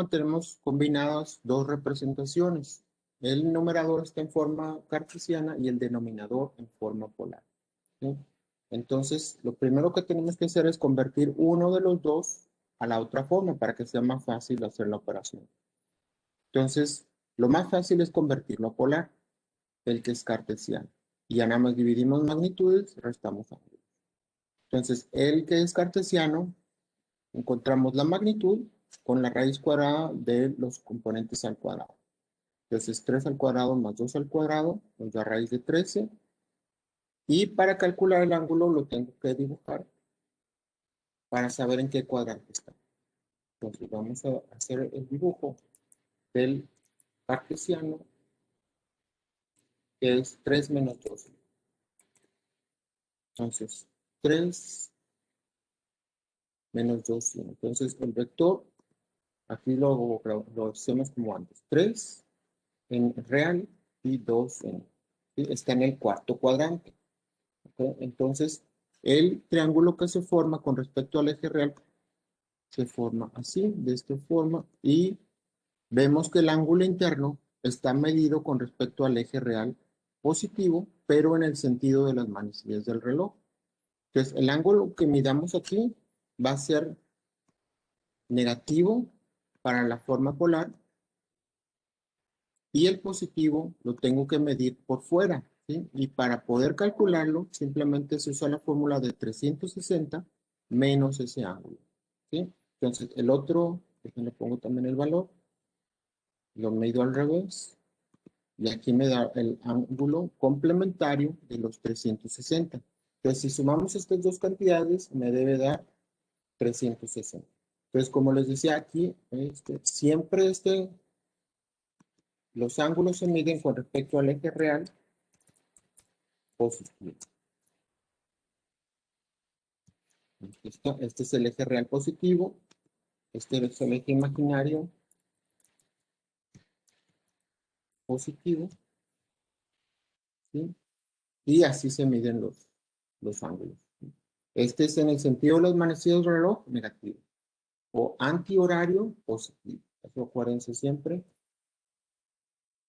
tenemos combinadas dos representaciones. El numerador está en forma cartesiana y el denominador en forma polar. ¿Sí? Entonces, lo primero que tenemos que hacer es convertir uno de los dos a la otra forma para que sea más fácil hacer la operación. Entonces, lo más fácil es convertirlo a polar, el que es cartesiano. Y ya nada más dividimos magnitudes, restamos ángulos. Entonces, el que es cartesiano, encontramos la magnitud con la raíz cuadrada de los componentes al cuadrado. Entonces, 3 al cuadrado más 2 al cuadrado nos da raíz de 13. Y para calcular el ángulo lo tengo que dibujar para saber en qué cuadrante está. Entonces, vamos a hacer el dibujo del cartesiano, que es 3 menos 2. Entonces, 3 menos 2. Entonces, el vector, aquí lo hacemos como antes. 3 en real y 2 en... ¿sí? Está en el cuarto cuadrante. ¿Okay? Entonces, el triángulo que se forma con respecto al eje real se forma así, de esta forma, y vemos que el ángulo interno está medido con respecto al eje real positivo, pero en el sentido de las manecillas del reloj. Entonces, el ángulo que midamos aquí va a ser negativo para la forma polar y el positivo lo tengo que medir por fuera, ¿sí? Y para poder calcularlo, simplemente se usa la fórmula de 360 menos ese ángulo, ¿sí? Entonces, el otro, déjenle pongo también el valor, lo mido al revés, y aquí me da el ángulo complementario de los 360. Entonces, si sumamos estas dos cantidades, me debe dar 360. Entonces, como les decía aquí, siempre los ángulos se miden con respecto al eje real positivo. Este es el eje real positivo, este es el eje imaginario positivo, ¿sí? Y así se miden los ángulos. Este es en el sentido de las manecillas del reloj, negativo. O antihorario, positivo. Eso acuérdense siempre.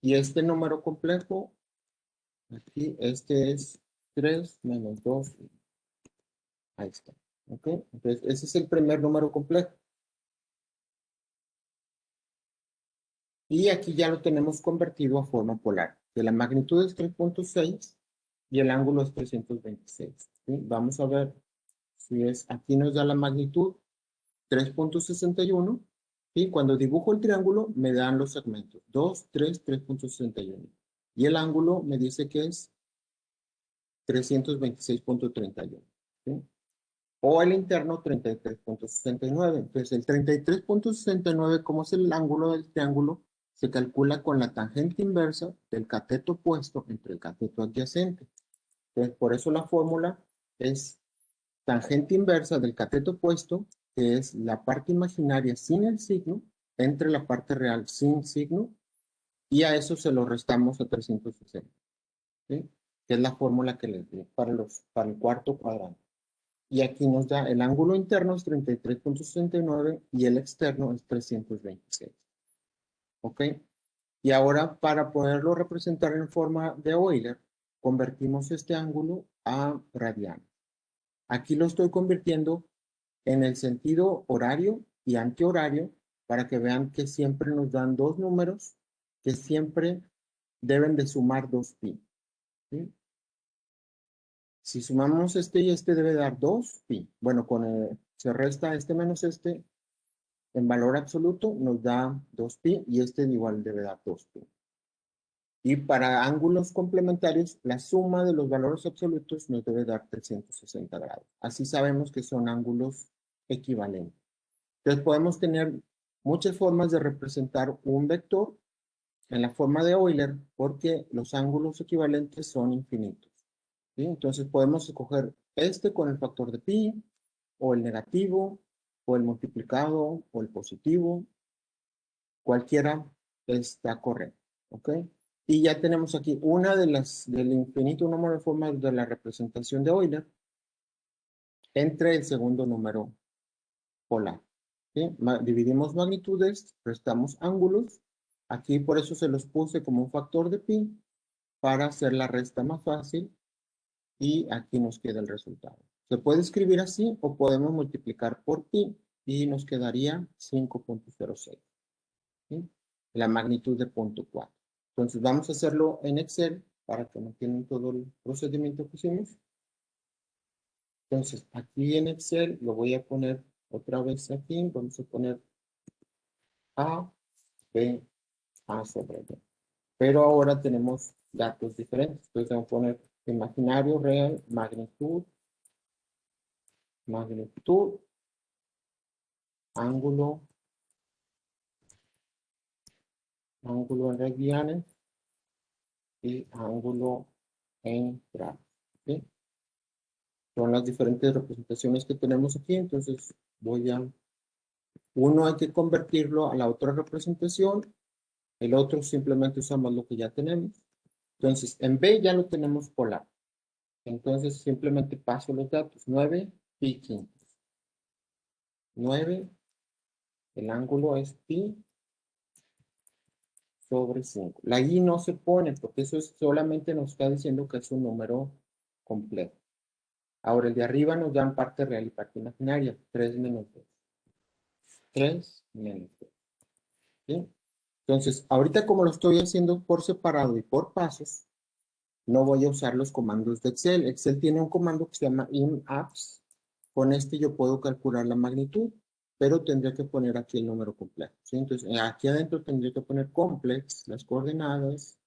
Y este número complejo, aquí, este es 3 menos 2. Ahí está. ¿Ok? Entonces, ese es el primer número complejo. Y aquí ya lo tenemos convertido a forma polar. Que la magnitud es 3.6 y el ángulo es 326. ¿Sí? Vamos a ver si es, aquí nos da la magnitud 3.61. ¿Sí? Cuando dibujo el triángulo me dan los segmentos 2, 3, 3.61. Y el ángulo me dice que es 326.31. ¿Sí? O el interno 33.69. Entonces el 33.69, como es el ángulo del triángulo, se calcula con la tangente inversa del cateto opuesto entre el cateto adyacente. Entonces por eso la fórmula es tangente inversa del cateto opuesto, que es la parte imaginaria sin el signo, entre la parte real sin signo, y a eso se lo restamos a 360. ¿Sí? Que es la fórmula que les di para el cuarto cuadrante. Y aquí nos da el ángulo interno es 33.69 y el externo es 326. ¿Ok? Y ahora para poderlo representar en forma de Euler, convertimos este ángulo a radiano. Aquí lo estoy convirtiendo en el sentido horario y antihorario para que vean que siempre nos dan dos números que siempre deben de sumar 2pi. ¿Sí? Si sumamos este y este debe dar 2pi. Bueno, se resta este menos este, en valor absoluto nos da 2pi y este igual debe dar 2pi. Y para ángulos complementarios, la suma de los valores absolutos nos debe dar 360 grados. Así sabemos que son ángulos equivalentes. Entonces podemos tener muchas formas de representar un vector en la forma de Euler porque los ángulos equivalentes son infinitos. ¿Sí? Entonces podemos escoger este con el factor de pi, o el negativo, o el multiplicado, o el positivo. Cualquiera está correcto. ¿Ok? Y ya tenemos aquí una del infinito número de formas de la representación de Euler entre el segundo número polar. ¿sí? Dividimos magnitudes, restamos ángulos. Aquí por eso se los puse como un factor de pi para hacer la resta más fácil y aquí nos queda el resultado. Se puede escribir así o podemos multiplicar por pi y nos quedaría 5.06, ¿sí? La magnitud de 0.4. Entonces vamos a hacerlo en Excel para que no entiendan todo el procedimiento que hicimos. Entonces aquí en Excel lo voy a poner otra vez aquí. Vamos a poner A, B, A sobre B. Pero ahora tenemos datos diferentes. Entonces vamos a poner imaginario, real, magnitud, magnitud, ángulo, ángulo en radianes y ángulo en grados, ¿sí? Son las diferentes representaciones que tenemos aquí. Entonces uno hay que convertirlo a la otra representación, el otro simplemente usamos lo que ya tenemos. Entonces en B ya lo tenemos polar. Entonces simplemente paso los datos, 9 pi quintos. 9, el ángulo es pi sobre 5. La i no se pone porque eso solamente nos está diciendo que es un número completo. Ahora el de arriba nos dan parte real y parte imaginaria, 3 menos 2. 3 menos 2. ¿Sí? Entonces, ahorita como lo estoy haciendo por separado y por pasos, no voy a usar los comandos de Excel. Excel tiene un comando que se llama InApps. Con este yo puedo calcular la magnitud, pero tendría que poner aquí el número completo, ¿sí? Entonces, aquí adentro tendría que poner complex, las coordenadas,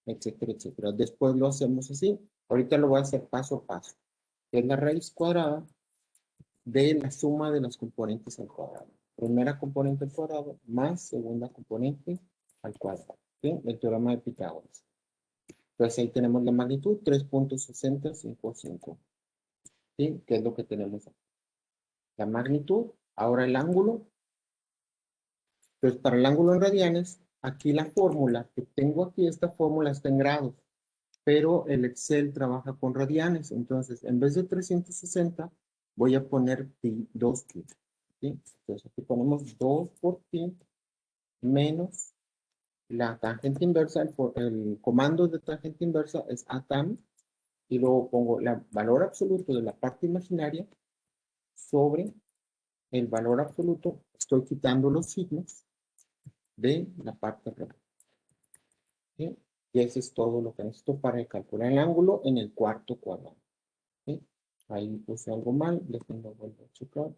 etcétera, etcétera. Después lo hacemos así. Ahorita lo voy a hacer paso a paso. Es la raíz cuadrada de la suma de las componentes al cuadrado. Primera componente al cuadrado más segunda componente al cuadrado, ¿sí? El teorema de Pitágoras. Entonces ahí tenemos la magnitud, 3.6055, ¿sí? ¿Qué es lo que tenemos aquí? La magnitud, ahora el ángulo. Entonces para el ángulo en radianes, aquí la fórmula que tengo aquí, esta fórmula está en grados, pero el Excel trabaja con radianes. Entonces en vez de 360, voy a poner pi 2 pi, ¿sí? Entonces aquí ponemos 2 por pi menos la tangente inversa, el comando de tangente inversa es ATAM, y luego pongo el valor absoluto de la parte imaginaria sobre el valor absoluto, estoy quitando los signos de la parte real, ¿sí? Y eso es todo lo que necesito para calcular el ángulo en el cuarto cuadrado, ¿sí? Ahí puse algo mal, déjenlo volver a checar.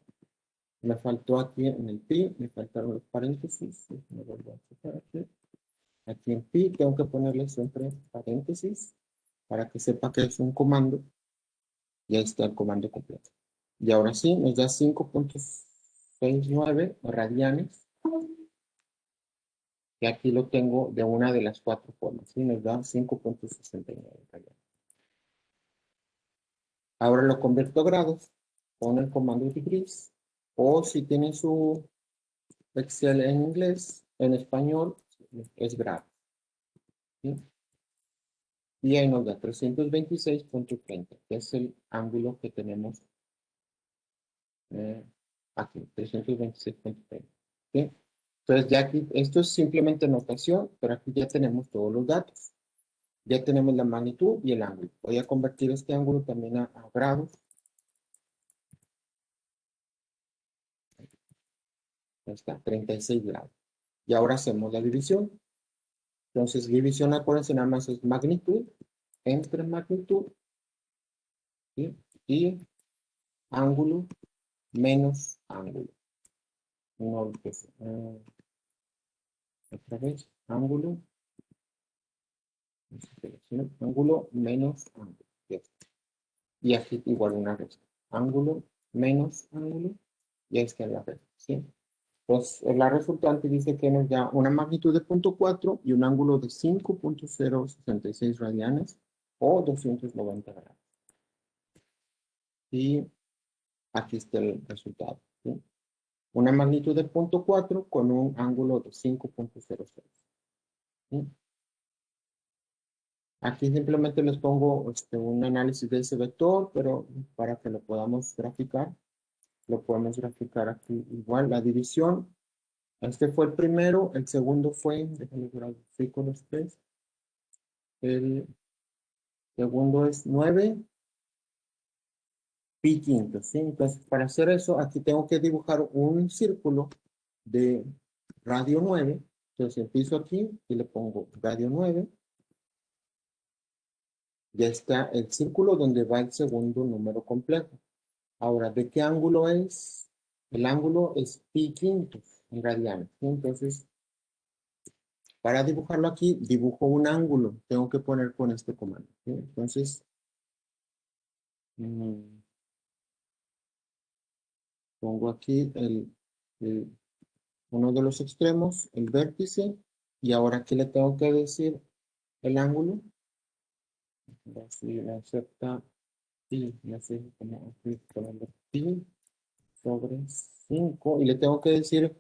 Me faltó aquí en el pi, me faltaron los paréntesis, me vuelvo a checar aquí. Aquí en pi tengo que ponerle siempre paréntesis para que sepa que es un comando. Y ahí está el comando completo. Y ahora sí, nos da 5.69 radianes. Y aquí lo tengo de una de las cuatro formas. ¿Sí? Nos da 5.69 radianes. Ahora lo convierto a grados con el comando degrees. O si tienen su Excel en inglés, en español, es grados, ¿sí? Y ahí nos da 326.30, que es el ángulo que tenemos aquí, 326.30. ¿Sí? Entonces ya aquí, esto es simplemente notación, pero aquí ya tenemos todos los datos. Ya tenemos la magnitud y el ángulo. Voy a convertir este ángulo también a grados. Ahí está, 36 grados. Y ahora hacemos la división. Entonces, división, acuérdense, nada más es magnitud entre magnitud, ¿sí? Y ángulo menos ángulo. No, pues, otra vez, ángulo, ángulo menos ángulo. Y aquí igual una vez. Ángulo menos ángulo. Y ahí está la red, ¿sí? Pues la resultante dice que nos da una magnitud de 0.4 y un ángulo de 5.066 radianes o 290 grados. Y aquí está el resultado, ¿sí? Una magnitud de 0.4 con un ángulo de 5.06. ¿Sí? Aquí simplemente les pongo un análisis de ese vector, pero para que lo podamos graficar. lo podemos graficar aquí. Igual, la división, este fue el primero, el segundo fue, déjame grafico los tres. El segundo es 9 pi quinto, ¿sí? Entonces, para hacer eso, aquí tengo que dibujar un círculo de radio 9. Entonces, empiezo aquí y le pongo radio 9. Ya está el círculo donde va el segundo número complejo. Ahora, ¿de qué ángulo es? El ángulo es pi quinto en radianes, ¿sí? Entonces, para dibujarlo aquí, dibujo un ángulo. Tengo que poner con este comando, ¿sí? Entonces, mm, pongo aquí uno de los extremos, el vértice, y ahora aquí le tengo que decir el ángulo. Así me acepta pi, y así como aquí poniendo pi sobre 5, y le tengo que decir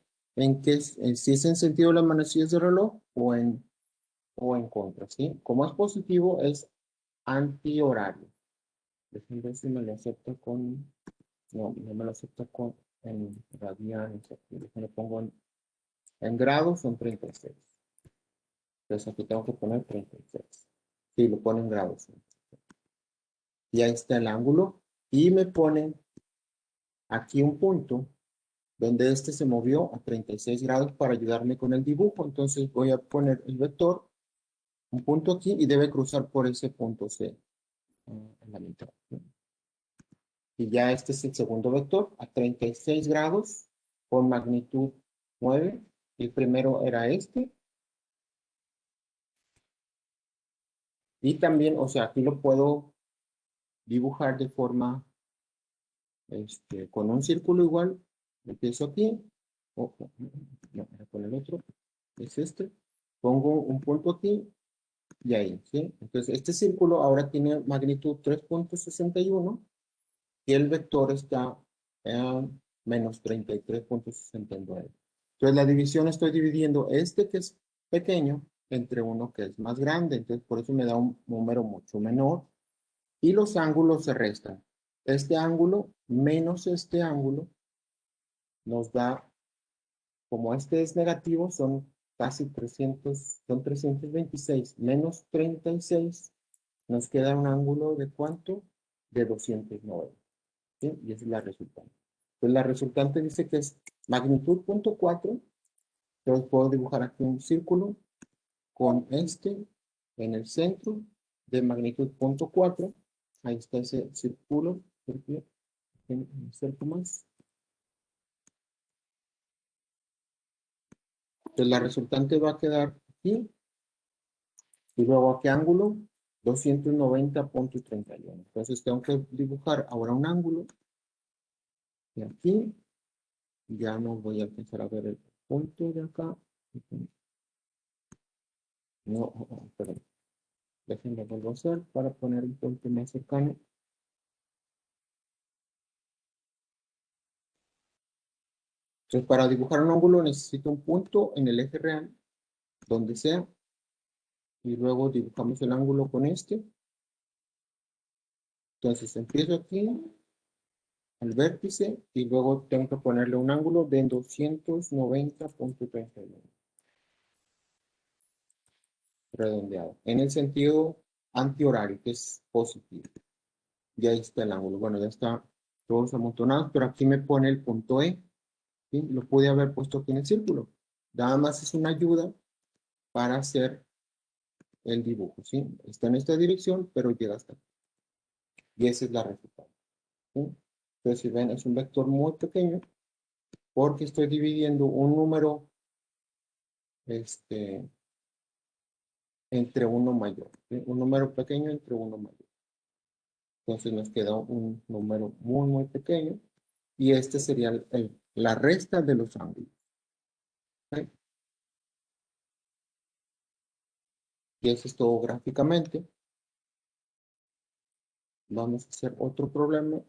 si es en sentido de las manecillas de reloj o en contra, ¿sí? Como es positivo, es antihorario. Déjenme ver si me lo acepta con, no me lo acepta en radianes, aquí le pongo en grados, son 36. Entonces aquí tengo que poner 36. Sí, lo pone en grados. Y ahí está el ángulo. Y me pone aquí un punto donde este se movió a 36 grados para ayudarme con el dibujo. Entonces voy a poner el vector, un punto aquí, y debe cruzar por ese punto C en la mitad, ¿sí? Y ya este es el segundo vector a 36 grados con magnitud 9. El primero era este. Y también, o sea, aquí lo puedo dibujar de forma, con un círculo igual. Empiezo aquí. No, era con el otro. Es este. Pongo un punto aquí y ahí, ¿sí? Entonces, este círculo ahora tiene magnitud 3.61 y el vector está en menos 33.69. Entonces, la división estoy dividiendo este que es pequeño entre uno que es más grande. Entonces, por eso me da un número mucho menor. Y los ángulos se restan. Este ángulo menos este ángulo nos da, como este es negativo, son casi 300, son 326 menos 36, nos queda un ángulo de ¿cuánto? De 290, ¿sí? Y esa es la resultante. Entonces la resultante dice que es magnitud punto 4. Entonces puedo dibujar aquí un círculo con este en el centro de magnitud punto 4. Ahí está ese círculo. Acerco más. Entonces la resultante va a quedar aquí. Y luego a qué ángulo? 290.31. Entonces tengo que dibujar ahora un ángulo. Y aquí ya no voy a alcanzar a ver el punto de acá. No, perdón. Déjenme volver a hacer para poner un punto más cercano. Entonces, para dibujar un ángulo necesito un punto en el eje real, donde sea, y luego dibujamos el ángulo con este. Entonces, empiezo aquí, al vértice, y luego tengo que ponerle un ángulo de 290.31, redondeado, en el sentido antihorario, que es positivo. Ya ahí está el ángulo. Bueno, ya está todos amontonados, pero aquí me pone el punto E, ¿sí? Lo pude haber puesto aquí en el círculo. Nada más es una ayuda para hacer el dibujo, ¿sí? Está en esta dirección, pero llega hasta aquí. Y esa es la resultante, ¿sí? Entonces, si ven, es un vector muy pequeño porque estoy dividiendo un número entre uno mayor, ¿sí? Un número pequeño entre uno mayor. Entonces nos queda un número muy, muy pequeño y este sería la resta de los ángulos, ¿sí? Y eso es todo gráficamente. Vamos a hacer otro problema